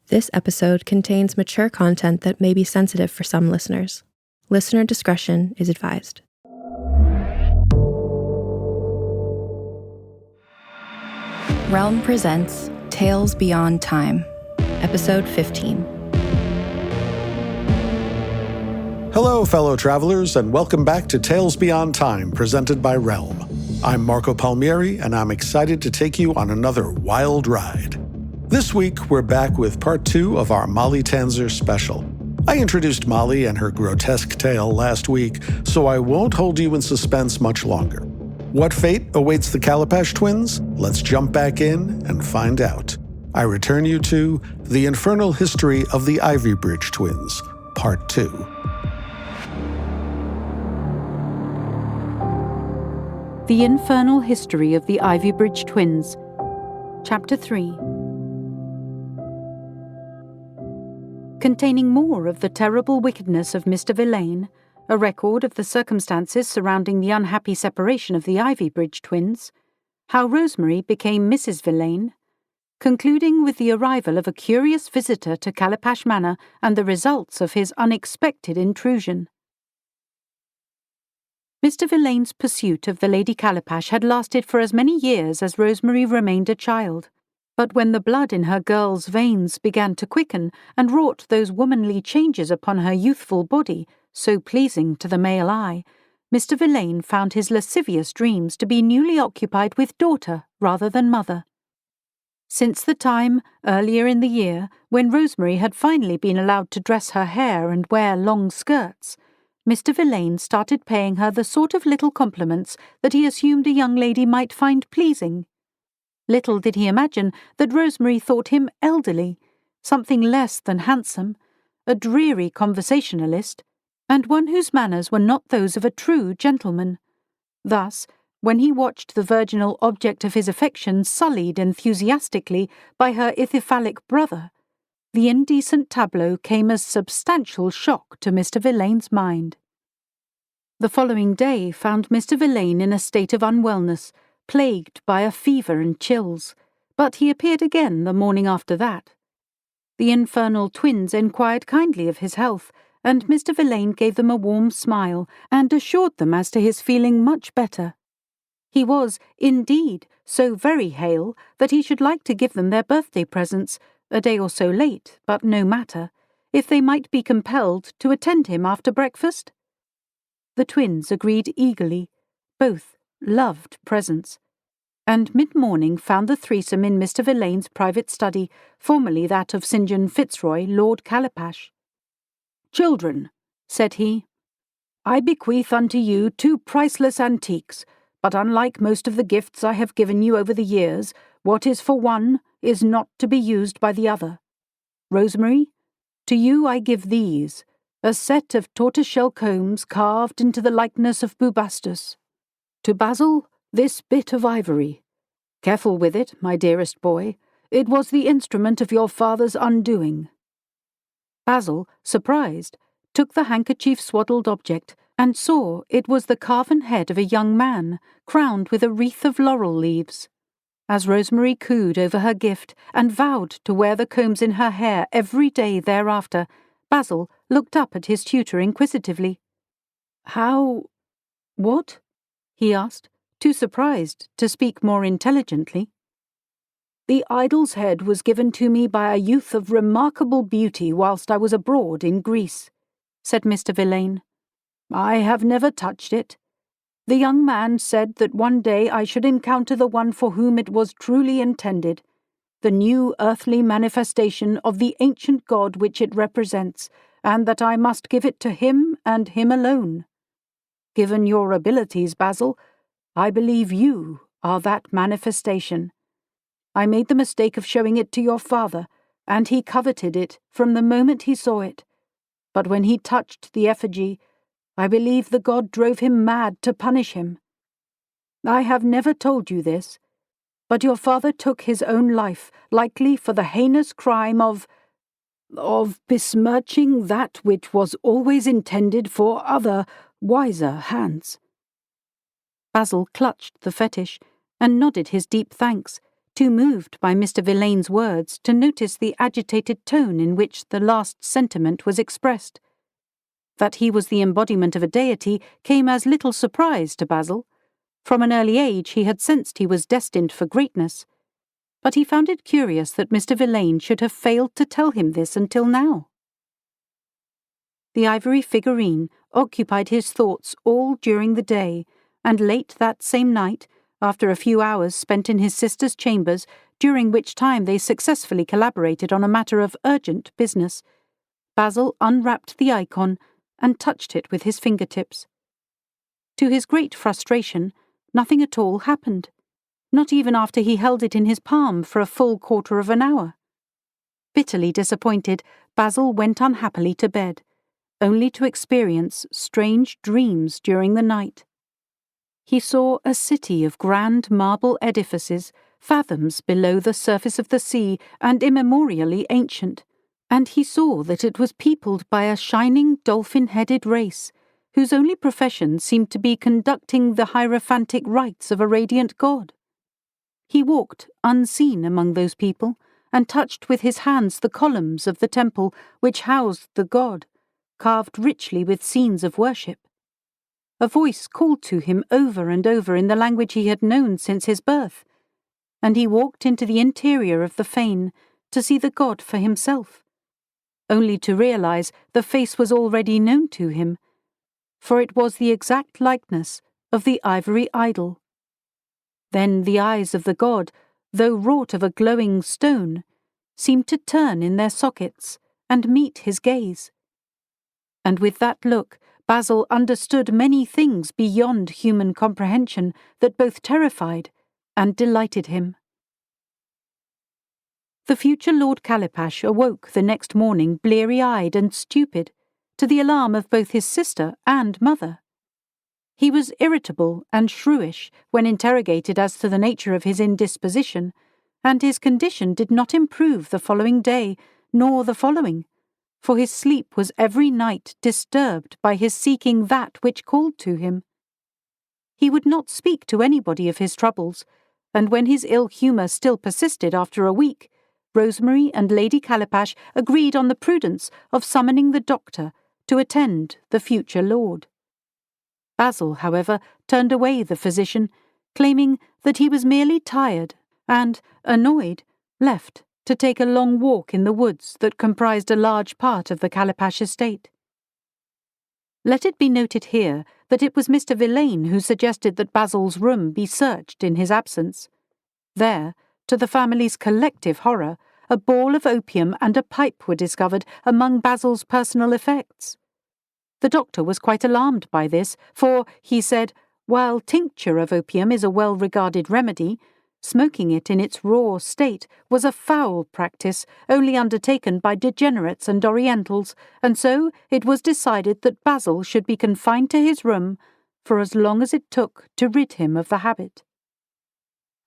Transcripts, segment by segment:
This episode contains mature content that may be sensitive for some listeners. Listener discretion is advised. Realm presents Tales Beyond Time, Episode 15. Hello, fellow travelers, and welcome back to Tales Beyond Time, presented by Realm. I'm Marco Palmieri, and I'm excited to take you on another wild ride. This week, we're back with part 2 of our Molly Tanzer special. I introduced Molly and her grotesque tale last week, so I won't hold you in suspense much longer. What fate awaits the Calipash twins? Let's jump back in and find out. I return you to The Infernal History of the Ivybridge Twins, Part 2. The Infernal History of the Ivybridge Twins, Chapter 3. Containing more of the terrible wickedness of Mr. Villain, a record of the circumstances surrounding the unhappy separation of the Ivybridge twins, how Rosemary became Mrs. Villain, concluding with the arrival of a curious visitor to Calipash Manor and the results of his unexpected intrusion. Mr. Villain's pursuit of the Lady Calipash had lasted for as many years as Rosemary remained a child. But when the blood in her girl's veins began to quicken and wrought those womanly changes upon her youthful body, so pleasing to the male eye, Mr. Villain found his lascivious dreams to be newly occupied with daughter rather than mother. Since the time, earlier in the year, when Rosemary had finally been allowed to dress her hair and wear long skirts, Mr. Villain started paying her the sort of little compliments that he assumed a young lady might find pleasing. Little did he imagine that Rosemary thought him elderly, something less than handsome, a dreary conversationalist, and one whose manners were not those of a true gentleman. Thus, when he watched the virginal object of his affection sullied enthusiastically by her ithyphalic brother, the indecent tableau came as substantial shock to Mr. Villain's mind. The following day found Mr. Villain in a state of unwellness, plagued by a fever and chills, but he appeared again the morning after that. The infernal twins enquired kindly of his health, and Mr. Villain gave them a warm smile and assured them as to his feeling much better. He was, indeed, so very hale that he should like to give them their birthday presents, a day or so late, but no matter, if they might be compelled to attend him after breakfast. The twins agreed eagerly. Both loved presents, and mid-morning found the threesome in Mr. Villain's private study, formerly that of St. John Fitzroy, Lord Calipash. "Children," said he, "I bequeath unto you 2 priceless antiques, but unlike most of the gifts I have given you over the years, what is for one is not to be used by the other. Rosemary, to you I give these, a set of tortoiseshell combs carved into the likeness of Bubastus. To Basil, this bit of ivory. Careful with it, my dearest boy. It was the instrument of your father's undoing." Basil, surprised, took the handkerchief-swaddled object and saw it was the carven head of a young man, crowned with a wreath of laurel leaves. As Rosemary cooed over her gift and vowed to wear the combs in her hair every day thereafter, Basil looked up at his tutor inquisitively. "What?" he asked, too surprised to speak more intelligently. "The idol's head was given to me by a youth of remarkable beauty whilst I was abroad in Greece," said Mr. Villain. "I have never touched it. The young man said that one day I should encounter the one for whom it was truly intended, the new earthly manifestation of the ancient god which it represents, and that I must give it to him and him alone. Given your abilities, Basil, I believe you are that manifestation. I made the mistake of showing it to your father, and he coveted it from the moment he saw it. But when he touched the effigy, I believe the god drove him mad to punish him. I have never told you this, but your father took his own life, likely for the heinous crime of besmirching that which was always intended for other, wiser hands." Basil clutched the fetish and nodded his deep thanks, too moved by Mr. Villain's words to notice the agitated tone in which the last sentiment was expressed. That he was the embodiment of a deity came as little surprise to Basil. From an early age he had sensed he was destined for greatness, but he found it curious that Mr. Villain should have failed to tell him this until now. The ivory figurine occupied his thoughts all during the day, and late that same night, after a few hours spent in his sister's chambers, during which time they successfully collaborated on a matter of urgent business, Basil unwrapped the icon and touched it with his fingertips. To his great frustration, nothing at all happened, not even after he held it in his palm for a full quarter of an hour. Bitterly disappointed, Basil went unhappily to bed, only to experience strange dreams during the night. He saw a city of grand marble edifices, fathoms below the surface of the sea and immemorially ancient, and he saw that it was peopled by a shining dolphin-headed race, whose only profession seemed to be conducting the hierophantic rites of a radiant god. He walked unseen among those people, and touched with his hands the columns of the temple which housed the god, carved richly with scenes of worship. A voice called to him over and over in the language he had known since his birth, and he walked into the interior of the fane to see the god for himself, only to realize the face was already known to him, for it was the exact likeness of the ivory idol. Then the eyes of the god, though wrought of a glowing stone, seemed to turn in their sockets and meet his gaze. And with that look, Basil understood many things beyond human comprehension that both terrified and delighted him. The future Lord Calipash awoke the next morning bleary-eyed and stupid, to the alarm of both his sister and mother. He was irritable and shrewish when interrogated as to the nature of his indisposition, and his condition did not improve the following day, nor the following, for his sleep was every night disturbed by his seeking that which called to him. He would not speak to anybody of his troubles, and when his ill humour still persisted after a week, Rosemary and Lady Calipash agreed on the prudence of summoning the doctor to attend the future lord. Basil, however, turned away the physician, claiming that he was merely tired, and, annoyed, left to take a long walk in the woods that comprised a large part of the Calipash estate. Let it be noted here that it was Mr. Villain who suggested that Basil's room be searched in his absence. There, to the family's collective horror, a ball of opium and a pipe were discovered among Basil's personal effects. The doctor was quite alarmed by this, for, he said, while tincture of opium is a well-regarded remedy, smoking it in its raw state was a foul practice only undertaken by degenerates and Orientals, and so it was decided that Basil should be confined to his room for as long as it took to rid him of the habit.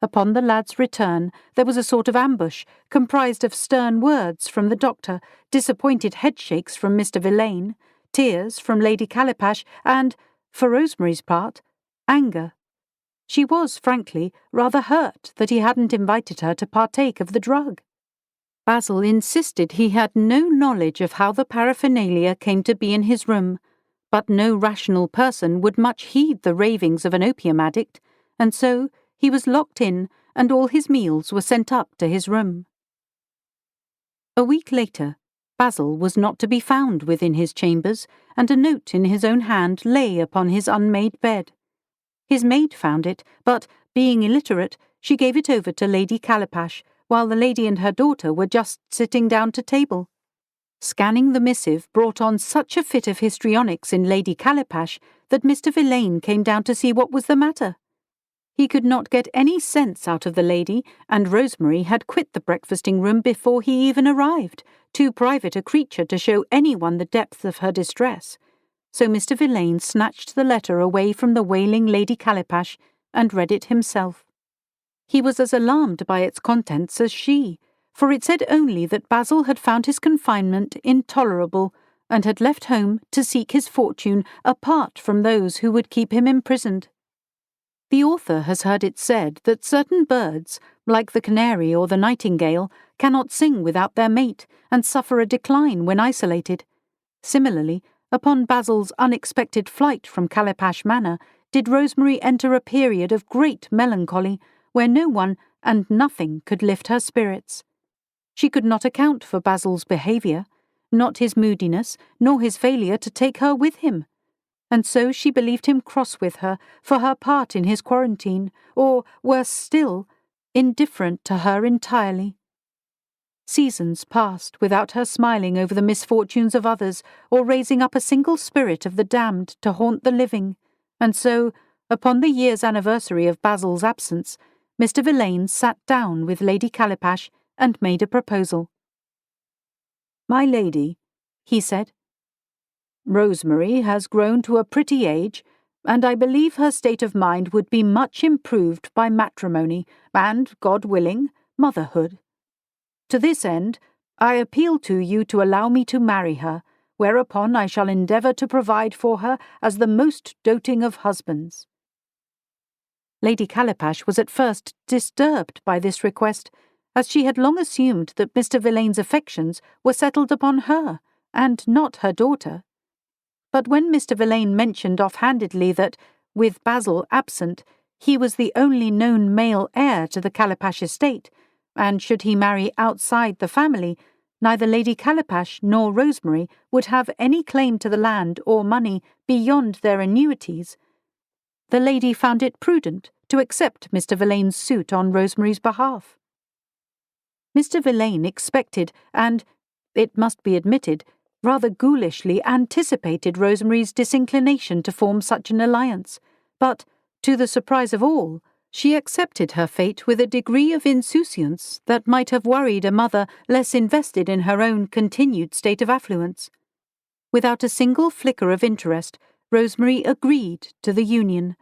Upon the lad's return, there was a sort of ambush, comprised of stern words from the doctor, disappointed headshakes from Mr. Villain, tears from Lady Calipash, and, for Rosemary's part, anger. She was, frankly, rather hurt that he hadn't invited her to partake of the drug. Basil insisted he had no knowledge of how the paraphernalia came to be in his room, but no rational person would much heed the ravings of an opium addict, and so he was locked in, and all his meals were sent up to his room. A week later, Basil was not to be found within his chambers, and a note in his own hand lay upon his unmade bed. His maid found it, but, being illiterate, she gave it over to Lady Calipash, while the lady and her daughter were just sitting down to table. Scanning the missive brought on such a fit of histrionics in Lady Calipash that Mr. Villain came down to see what was the matter. He could not get any sense out of the lady, and Rosemary had quit the breakfasting room before he even arrived, too private a creature to show anyone the depth of her distress. So Mr. Villain snatched the letter away from the wailing Lady Calipash and read it himself. He was as alarmed by its contents as she, for it said only that Basil had found his confinement intolerable and had left home to seek his fortune apart from those who would keep him imprisoned. The author has heard it said that certain birds, like the canary or the nightingale, cannot sing without their mate and suffer a decline when isolated. Similarly, upon Basil's unexpected flight from Calipash Manor, did Rosemary enter a period of great melancholy, where no one and nothing could lift her spirits. She could not account for Basil's behaviour, not his moodiness, nor his failure to take her with him, and so she believed him cross with her for her part in his quarantine, or, worse still, indifferent to her entirely. Seasons passed without her smiling over the misfortunes of others, or raising up a single spirit of the damned to haunt the living, and so, upon the year's anniversary of Basil's absence, Mr. Villain sat down with Lady Calipash and made a proposal. "My lady," he said, "Rosemary has grown to a pretty age, and I believe her state of mind would be much improved by matrimony and, God willing, motherhood. To this end, I appeal to you to allow me to marry her, whereupon I shall endeavour to provide for her as the most doting of husbands." Lady Calipash was at first disturbed by this request, as she had long assumed that Mr. Villain's affections were settled upon her, and not her daughter. But when Mr. Villain mentioned offhandedly that, with Basil absent, he was the only known male heir to the Calipash estate, and should he marry outside the family, neither Lady Calipash nor Rosemary would have any claim to the land or money beyond their annuities, the lady found it prudent to accept Mr. Villain's suit on Rosemary's behalf. Mr. Villain expected, and, it must be admitted, rather ghoulishly anticipated Rosemary's disinclination to form such an alliance, but, to the surprise of all, she accepted her fate with a degree of insouciance that might have worried a mother less invested in her own continued state of affluence. Without a single flicker of interest, Rosemary agreed to the union,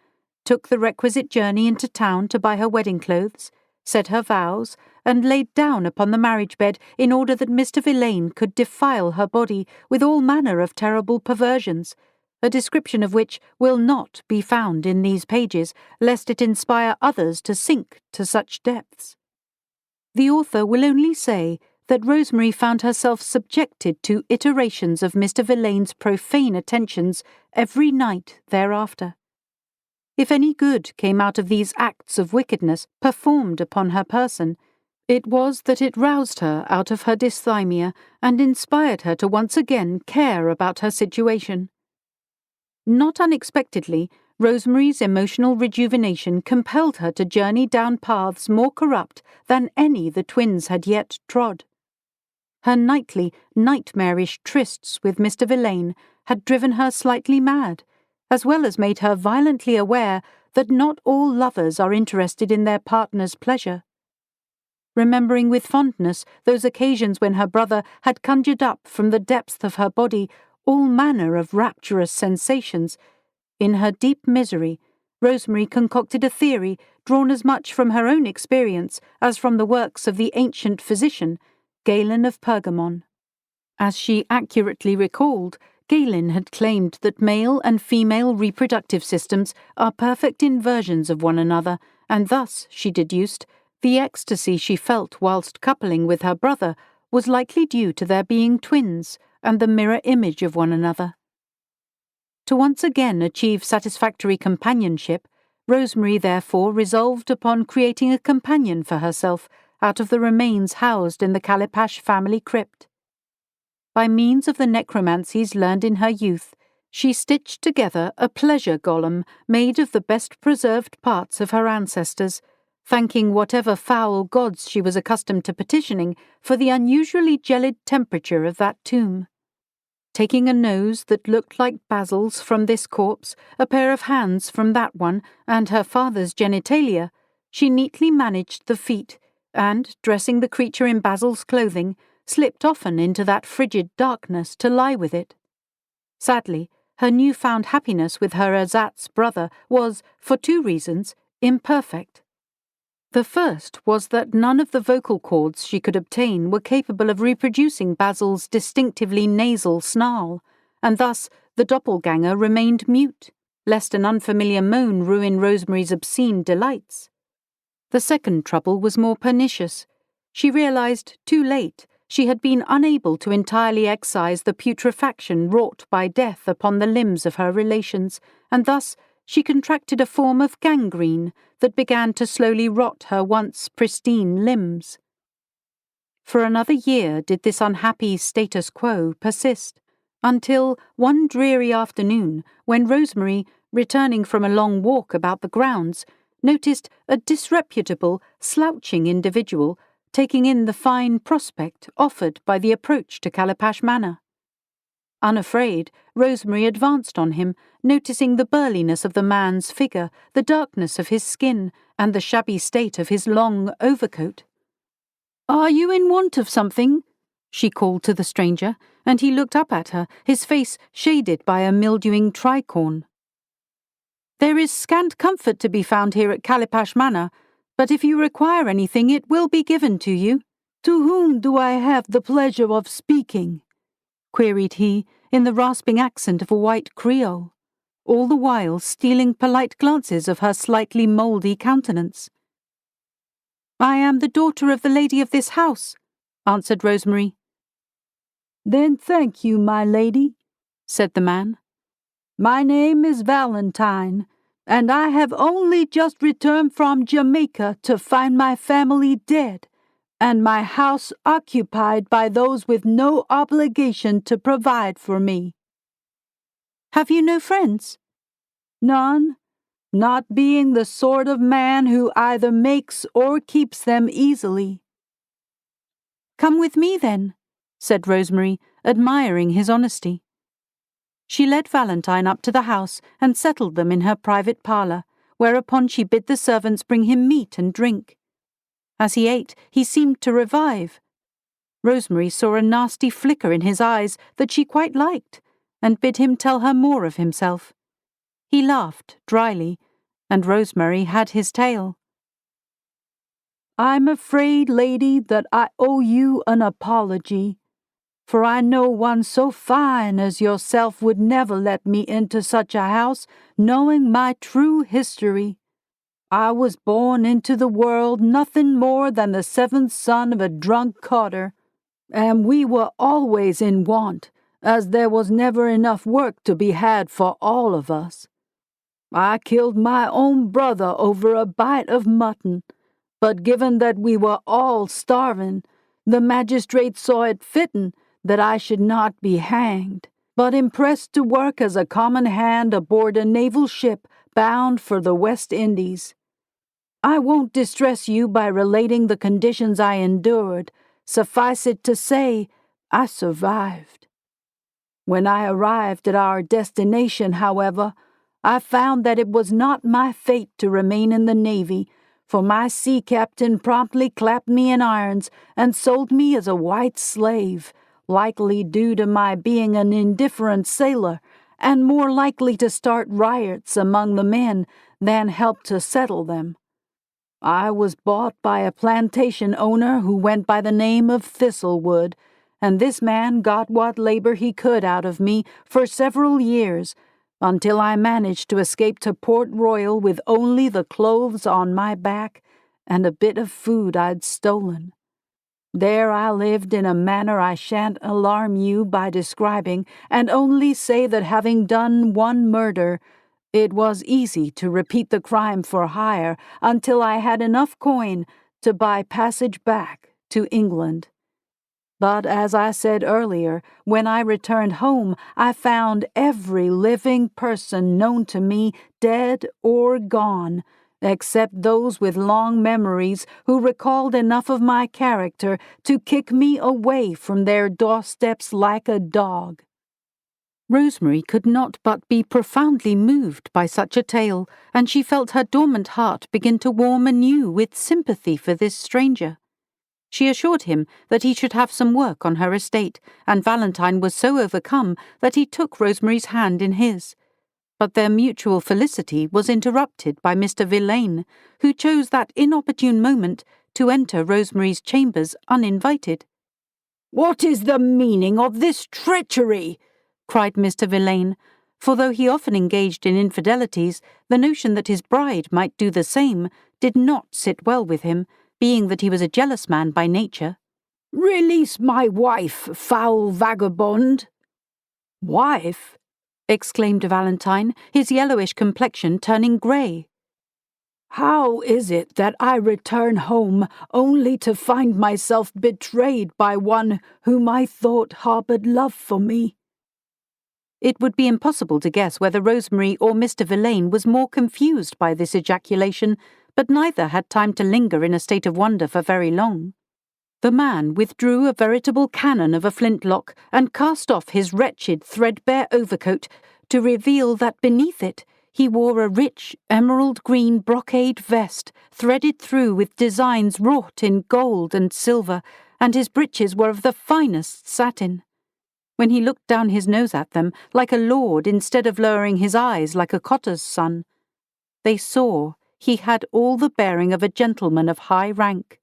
took the requisite journey into town to buy her wedding clothes, said her vows, and laid down upon the marriage bed in order that Mr. Villain could defile her body with all manner of terrible perversions, a description of which will not be found in these pages, lest it inspire others to sink to such depths. The author will only say that Rosemary found herself subjected to iterations of Mr. Villain's profane attentions every night thereafter. If any good came out of these acts of wickedness performed upon her person, it was that it roused her out of her dysthymia and inspired her to once again care about her situation. Not unexpectedly, Rosemary's emotional rejuvenation compelled her to journey down paths more corrupt than any the twins had yet trod. Her nightly, nightmarish trysts with Mr. Villain had driven her slightly mad, as well as made her violently aware that not all lovers are interested in their partner's pleasure. Remembering with fondness those occasions when her brother had conjured up from the depths of her body all manner of rapturous sensations, in her deep misery, Rosemary concocted a theory drawn as much from her own experience as from the works of the ancient physician, Galen of Pergamon. As she accurately recalled, Galen had claimed that male and female reproductive systems are perfect inversions of one another, and thus, she deduced, the ecstasy she felt whilst coupling with her brother was likely due to their being twins and the mirror image of one another. To once again achieve satisfactory companionship, Rosemary therefore resolved upon creating a companion for herself out of the remains housed in the Calipash family crypt. By means of the necromancies learned in her youth, she stitched together a pleasure golem made of the best preserved parts of her ancestors, thanking whatever foul gods she was accustomed to petitioning for the unusually gelid temperature of that tomb. Taking a nose that looked like Basil's from this corpse, a pair of hands from that one, and her father's genitalia, she neatly managed the feet, and, dressing the creature in Basil's clothing, slipped often into that frigid darkness to lie with it. Sadly, her new-found happiness with her ersatz brother was, for two reasons, imperfect. The first was that none of the vocal cords she could obtain were capable of reproducing Basil's distinctively nasal snarl, and thus the doppelganger remained mute, lest an unfamiliar moan ruin Rosemary's obscene delights. The second trouble was more pernicious. She realized, too late, she had been unable to entirely excise the putrefaction wrought by death upon the limbs of her relations, and thus she contracted a form of gangrene that began to slowly rot her once pristine limbs. For another year did this unhappy status quo persist, until one dreary afternoon, when Rosemary, returning from a long walk about the grounds, noticed a disreputable, slouching individual taking in the fine prospect offered by the approach to Calipash Manor. Unafraid, Rosemary advanced on him, noticing the burliness of the man's figure, the darkness of his skin, and the shabby state of his long overcoat. "Are you in want of something?" she called to the stranger, and he looked up at her, his face shaded by a mildewing tricorn. "There is scant comfort to be found here at Calipash Manor, but if you require anything it will be given to you." "To whom do I have the pleasure of speaking?" queried he, in the rasping accent of a white Creole, all the while stealing polite glances of her slightly mouldy countenance. "I am the daughter of the lady of this house," answered Rosemary. "Then thank you, my lady," said the man. "My name is Valentine, and I have only just returned from Jamaica to find my family dead, and my house occupied by those with no obligation to provide for me." "Have you no friends?" "None, not being the sort of man who either makes or keeps them easily." "Come with me, then," said Rosemary, admiring his honesty. She led Valentine up to the house and settled them in her private parlour, whereupon she bid the servants bring him meat and drink. As he ate, he seemed to revive. Rosemary saw a nasty flicker in his eyes that she quite liked, and bid him tell her more of himself. He laughed dryly, and Rosemary had his tale. "I'm afraid, lady, that I owe you an apology, for I know one so fine as yourself would never let me into such a house, knowing my true history. I was born into the world nothing more than the seventh son of a drunk carter, and we were always in want, as there was never enough work to be had for all of us. I killed my own brother over a bite of mutton, but given that we were all starving, the magistrate saw it fitting that I should not be hanged, but impressed to work as a common hand aboard a naval ship bound for the West Indies. I won't distress you by relating the conditions I endured. Suffice it to say, I survived. When I arrived at our destination, however, I found that it was not my fate to remain in the Navy, for my sea captain promptly clapped me in irons and sold me as a white slave, likely due to my being an indifferent sailor, and more likely to start riots among the men than help to settle them. I was bought by a plantation owner who went by the name of Thistlewood, and this man got what labor he could out of me for several years, until I managed to escape to Port Royal with only the clothes on my back and a bit of food I'd stolen. There I lived in a manner I shan't alarm you by describing, and only say that having done one murder, it was easy to repeat the crime for hire until I had enough coin to buy passage back to England. But as I said earlier, when I returned home, I found every living person known to me dead or gone, except those with long memories who recalled enough of my character to kick me away from their doorsteps like a dog." Rosemary could not but be profoundly moved by such a tale, and she felt her dormant heart begin to warm anew with sympathy for this stranger. She assured him that he should have some work on her estate, and Valentine was so overcome that he took Rosemary's hand in his. But their mutual felicity was interrupted by Mr. Villain, who chose that inopportune moment to enter Rosemary's chambers uninvited. "What is the meaning of this treachery?" cried Mr. Villain, for though he often engaged in infidelities, the notion that his bride might do the same did not sit well with him, being that he was a jealous man by nature. "Release my wife, foul vagabond!" "Wife?" exclaimed Valentine, his yellowish complexion turning grey. "How is it that I return home only to find myself betrayed by one whom I thought harboured love for me?" It would be impossible to guess whether Rosemary or Mr. Verlaine was more confused by this ejaculation, but neither had time to linger in a state of wonder for very long. The man withdrew a veritable cannon of a flintlock and cast off his wretched, threadbare overcoat to reveal that beneath it he wore a rich, emerald-green brocade vest threaded through with designs wrought in gold and silver, and his breeches were of the finest satin. When he looked down his nose at them, like a lord instead of lowering his eyes like a cottar's son, they saw he had all the bearing of a gentleman of high rank.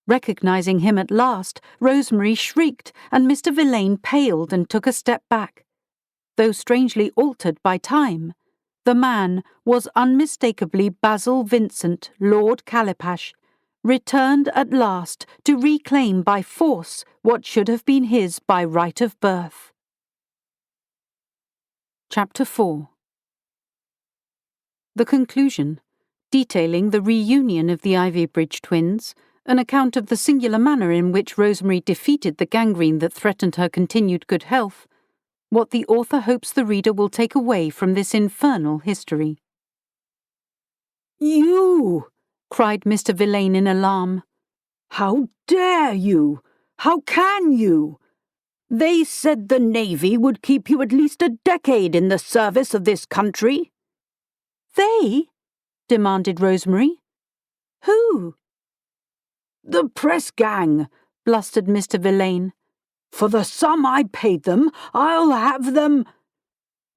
Recognizing him at last, Rosemary shrieked, and Mr. Verlaine paled and took a step back. Though strangely altered by time, the man was unmistakably Basil Vincent, Lord Calipash, returned at last to reclaim by force what should have been his by right of birth. Chapter 4. The conclusion, detailing the reunion of the Ivybridge twins, an account of the singular manner in which Rosemary defeated the gangrene that threatened her continued good health, what the author hopes the reader will take away from this infernal history. "You!" cried Mr. Verlaine in alarm. "How dare you? How can you? They said the Navy would keep you at least a decade in the service of this country." "They?" demanded Rosemary. "Who?" "The press gang," blustered Mr. Verlaine. "For the sum I paid them, I'll have them—"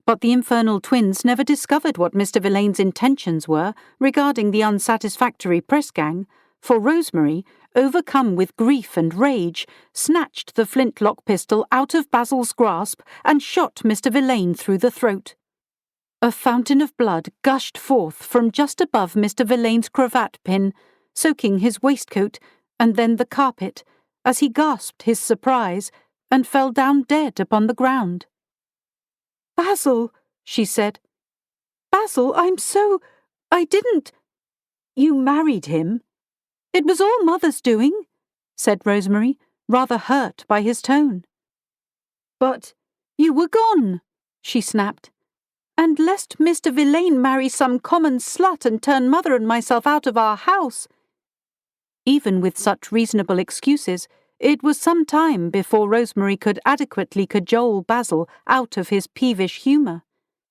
But the infernal twins never discovered what Mr. Verlaine's intentions were regarding the unsatisfactory press gang, for Rosemary, overcome with grief and rage, snatched the flintlock pistol out of Basil's grasp and shot Mr. Verlaine through the throat. A fountain of blood gushed forth from just above Mr. Verlaine's cravat pin, soaking his waistcoat and then the carpet, as he gasped his surprise and fell down dead upon the ground. "Basil," she said. "Basil, I didn't—" "You married him?" "It was all Mother's doing," said Rosemary, rather hurt by his tone. "But you were gone," she snapped. "And lest Mr. Verlaine marry some common slut and turn Mother and myself out of our house—" Even with such reasonable excuses, it was some time before Rosemary could adequately cajole Basil out of his peevish humour.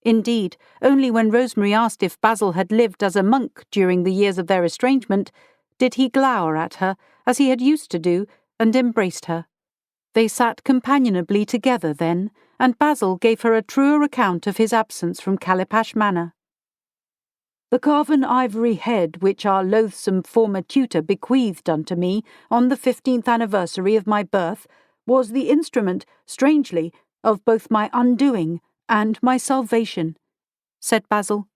Indeed, only when Rosemary asked if Basil had lived as a monk during the years of their estrangement did he glower at her, as he had used to do, and embraced her. They sat companionably together then, and Basil gave her a truer account of his absence from Calipash Manor. "The carven ivory head which our loathsome former tutor bequeathed unto me on the 15th anniversary of my birth was the instrument, strangely, of both my undoing and my salvation," said Basil.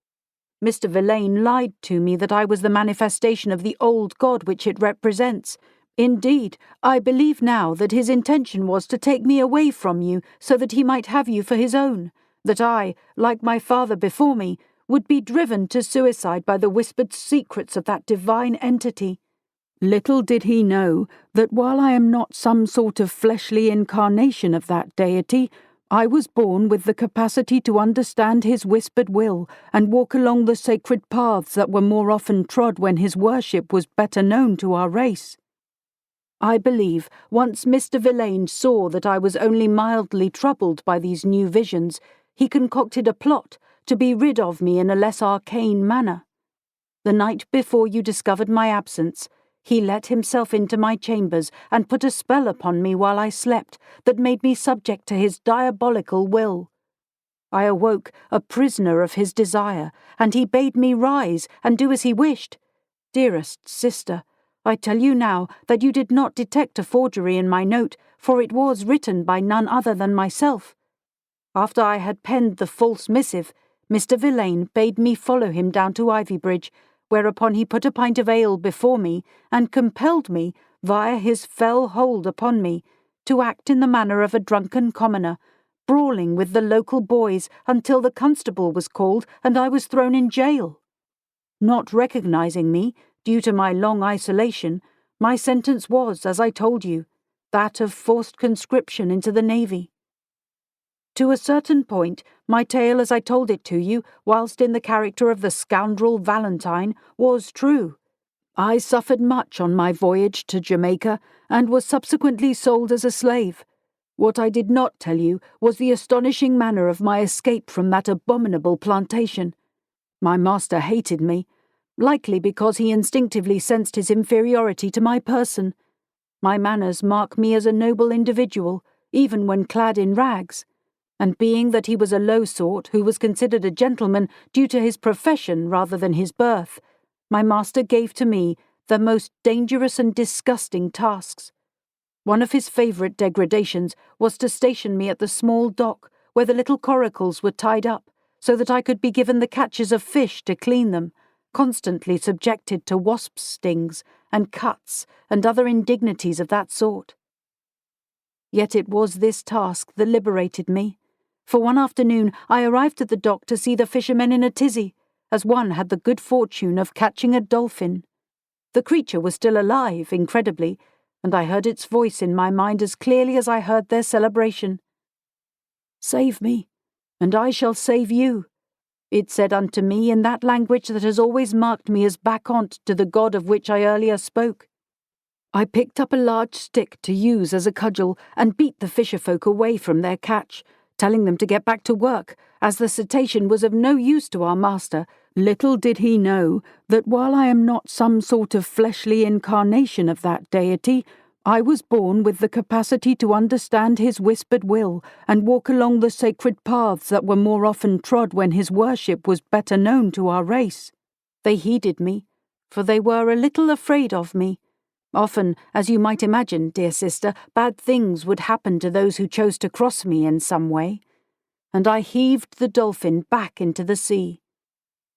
"Mr. Verlaine lied to me that I was the manifestation of the old god which it represents. Indeed, I believe now that his intention was to take me away from you so that he might have you for his own, that I, like my father before me, would be driven to suicide by the whispered secrets of that divine entity. Little did he know that while I am not some sort of fleshly incarnation of that deity, I was born with the capacity to understand his whispered will and walk along the sacred paths that were more often trod when his worship was better known to our race. I believe once Mr. Verlaine saw that I was only mildly troubled by these new visions, he concocted a plot to be rid of me in a less arcane manner. The night before you discovered my absence, he let himself into my chambers and put a spell upon me while I slept that made me subject to his diabolical will. I awoke a prisoner of his desire, and he bade me rise and do as he wished. Dearest sister, I tell you now that you did not detect a forgery in my note, for it was written by none other than myself. After I had penned the false missive, Mr. Verlaine bade me follow him down to Ivybridge, whereupon he put a pint of ale before me and compelled me, via his fell hold upon me, to act in the manner of a drunken commoner, brawling with the local boys until the constable was called and I was thrown in jail. Not recognizing me, due to my long isolation, my sentence was, as I told you, that of forced conscription into the navy. To a certain point, my tale as I told it to you, whilst in the character of the scoundrel Valentine, was true. I suffered much on my voyage to Jamaica, and was subsequently sold as a slave. What I did not tell you was the astonishing manner of my escape from that abominable plantation. My master hated me, likely because he instinctively sensed his inferiority to my person. My manners mark me as a noble individual, even when clad in rags, and being that he was a low sort who was considered a gentleman due to his profession rather than his birth, my master gave to me the most dangerous and disgusting tasks. One of his favourite degradations was to station me at the small dock where the little coracles were tied up, so that I could be given the catches of fish to clean them, constantly subjected to wasps' stings and cuts and other indignities of that sort. Yet it was this task that liberated me, for one afternoon I arrived at the dock to see the fishermen in a tizzy, as one had the good fortune of catching a dolphin. The creature was still alive, incredibly, and I heard its voice in my mind as clearly as I heard their celebration. "Save me, and I shall save you," it said unto me in that language that has always marked me as Bacchant to the god of which I earlier spoke. I picked up a large stick to use as a cudgel and beat the fisherfolk away from their catch, telling them to get back to work, as the cetacean was of no use to our master. Little did he know that while I am not some sort of fleshly incarnation of that deity, I was born with the capacity to understand his whispered will and walk along the sacred paths that were more often trod when his worship was better known to our race. They heeded me, for they were a little afraid of me. Often, as you might imagine, dear sister, bad things would happen to those who chose to cross me in some way, and I heaved the dolphin back into the sea.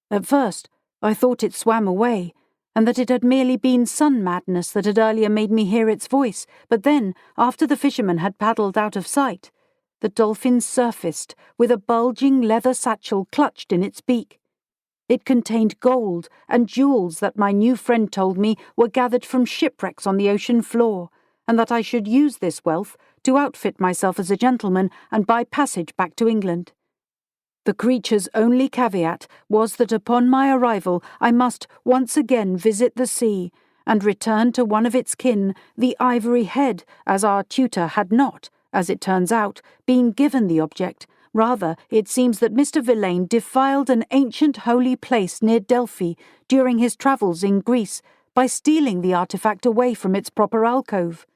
At first, I thought it swam away, and that it had merely been sun madness that had earlier made me hear its voice, but then, after the fisherman had paddled out of sight, the dolphin surfaced with a bulging leather satchel clutched in its beak. It contained gold and jewels that my new friend told me were gathered from shipwrecks on the ocean floor, and that I should use this wealth to outfit myself as a gentleman and buy passage back to England. The creature's only caveat was that upon my arrival I must once again visit the sea, and return to one of its kin, the Ivory Head, as our tutor had not, as it turns out, been given the object. Rather, it seems that Mr. Villain defiled an ancient holy place near Delphi during his travels in Greece by stealing the artifact away from its proper alcove.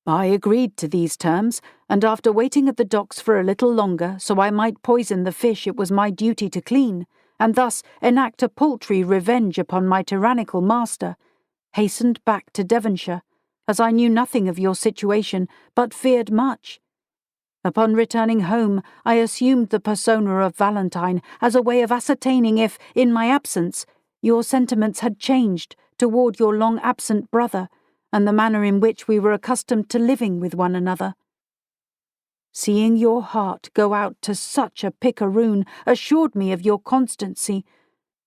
I agreed to these terms, and after waiting at the docks for a little longer so I might poison the fish it was my duty to clean, and thus enact a paltry revenge upon my tyrannical master, hastened back to Devonshire, as I knew nothing of your situation, but feared much. Upon returning home, I assumed the persona of Valentine as a way of ascertaining if, in my absence, your sentiments had changed toward your long-absent brother, and the manner in which we were accustomed to living with one another. Seeing your heart go out to such a picaroon assured me of your constancy,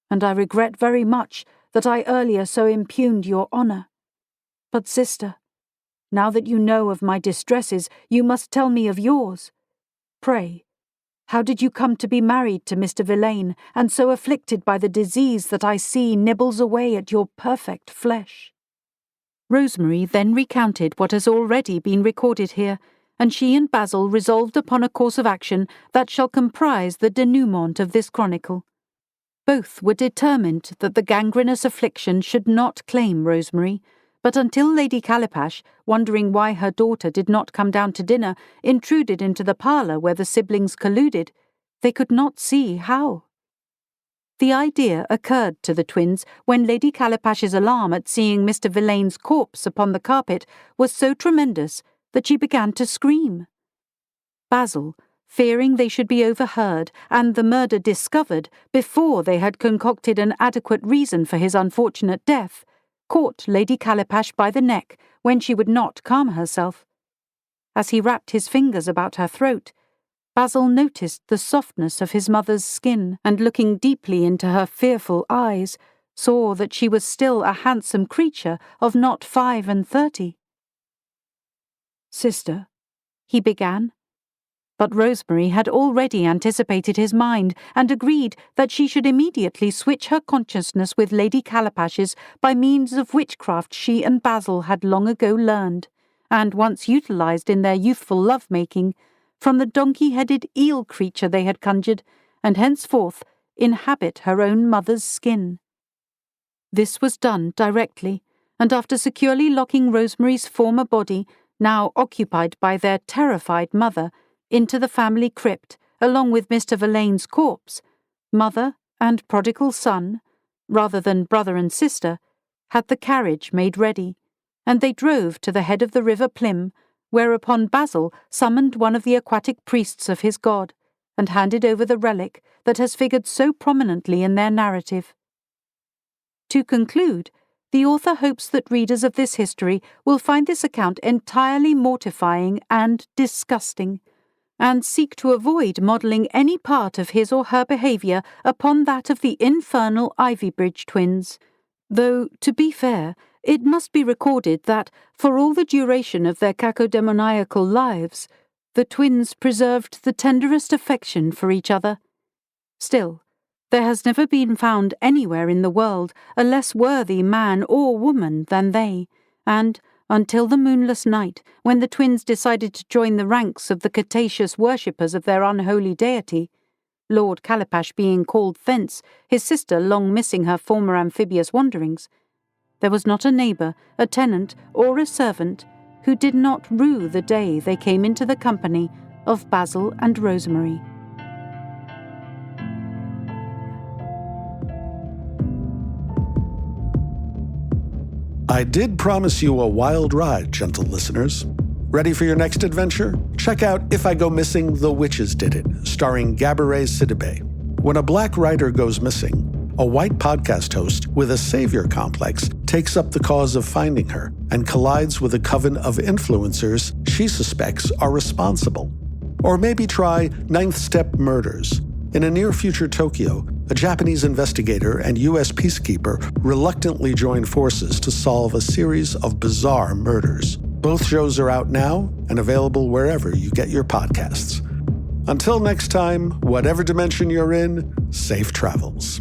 and I regret very much that I earlier so impugned your honour. But, sister, now that you know of my distresses, you must tell me of yours. Pray, how did you come to be married to Mr. Villain, and so afflicted by the disease that I see nibbles away at your perfect flesh?" Rosemary then recounted what has already been recorded here, and she and Basil resolved upon a course of action that shall comprise the denouement of this chronicle. Both were determined that the gangrenous affliction should not claim Rosemary, but until Lady Calipash, wondering why her daughter did not come down to dinner, intruded into the parlour where the siblings colluded, they could not see how. The idea occurred to the twins when Lady Calipash's alarm at seeing Mr. Villain's corpse upon the carpet was so tremendous that she began to scream. Basil, fearing they should be overheard and the murder discovered before they had concocted an adequate reason for his unfortunate death, caught Lady Calipash by the neck when she would not calm herself. As he wrapped his fingers about her throat, Basil noticed the softness of his mother's skin, and looking deeply into her fearful eyes, saw that she was still a handsome creature of not 35. "Sister," he began. But Rosemary had already anticipated his mind and agreed that she should immediately switch her consciousness with Lady Calipash's by means of witchcraft she and Basil had long ago learned, and once utilized in their youthful love-making, from the donkey-headed eel creature they had conjured, and henceforth inhabit her own mother's skin. This was done directly, and after securely locking Rosemary's former body, now occupied by their terrified mother, into the family crypt, along with Mr. Verlaine's corpse, mother and prodigal son, rather than brother and sister, had the carriage made ready, and they drove to the head of the River Plym, whereupon Basil summoned one of the aquatic priests of his god, and handed over the relic that has figured so prominently in their narrative. To conclude, the author hopes that readers of this history will find this account entirely mortifying and disgusting, and seek to avoid modelling any part of his or her behaviour upon that of the infernal Ivybridge twins, though, to be fair, it must be recorded that, for all the duration of their cacodemoniacal lives, the twins preserved the tenderest affection for each other. Still, there has never been found anywhere in the world a less worthy man or woman than they, and, until the moonless night, when the twins decided to join the ranks of the Cretaceous worshippers of their unholy deity, Lord Calipash being called thence, his sister long missing her former amphibious wanderings, there was not a neighbour, a tenant, or a servant who did not rue the day they came into the company of Basil and Rosemary. I did promise you a wild ride, gentle listeners. Ready for your next adventure? Check out If I Go Missing, The Witches Did It, starring Gabourey Sidibe. When a black writer goes missing, a white podcast host with a savior complex takes up the cause of finding her and collides with a coven of influencers she suspects are responsible. Or maybe try Ninth Step Murders. In a near-future Tokyo, a Japanese investigator and U.S. peacekeeper reluctantly join forces to solve a series of bizarre murders. Both shows are out now and available wherever you get your podcasts. Until next time, whatever dimension you're in, safe travels.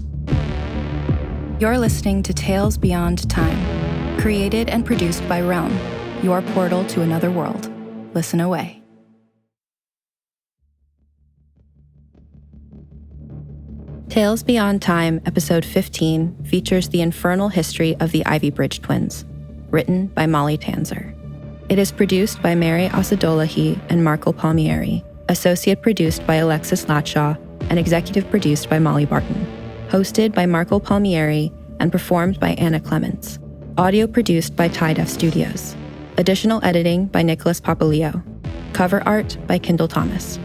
You're listening to Tales Beyond Time, created and produced by Realm, your portal to another world. Listen away. Tales Beyond Time, Episode 15, features the infernal history of the Ivybridge twins, written by Molly Tanzer. It is produced by Mary Osadolahi and Marco Palmieri, associate produced by Alexis Latshaw, and executive produced by Molly Barton. Hosted by Marco Palmieri and performed by Ana Clements. Audio produced by Tie Def Studios. Additional editing by Nicholas Papaleo. Cover art by Kendall Thomas.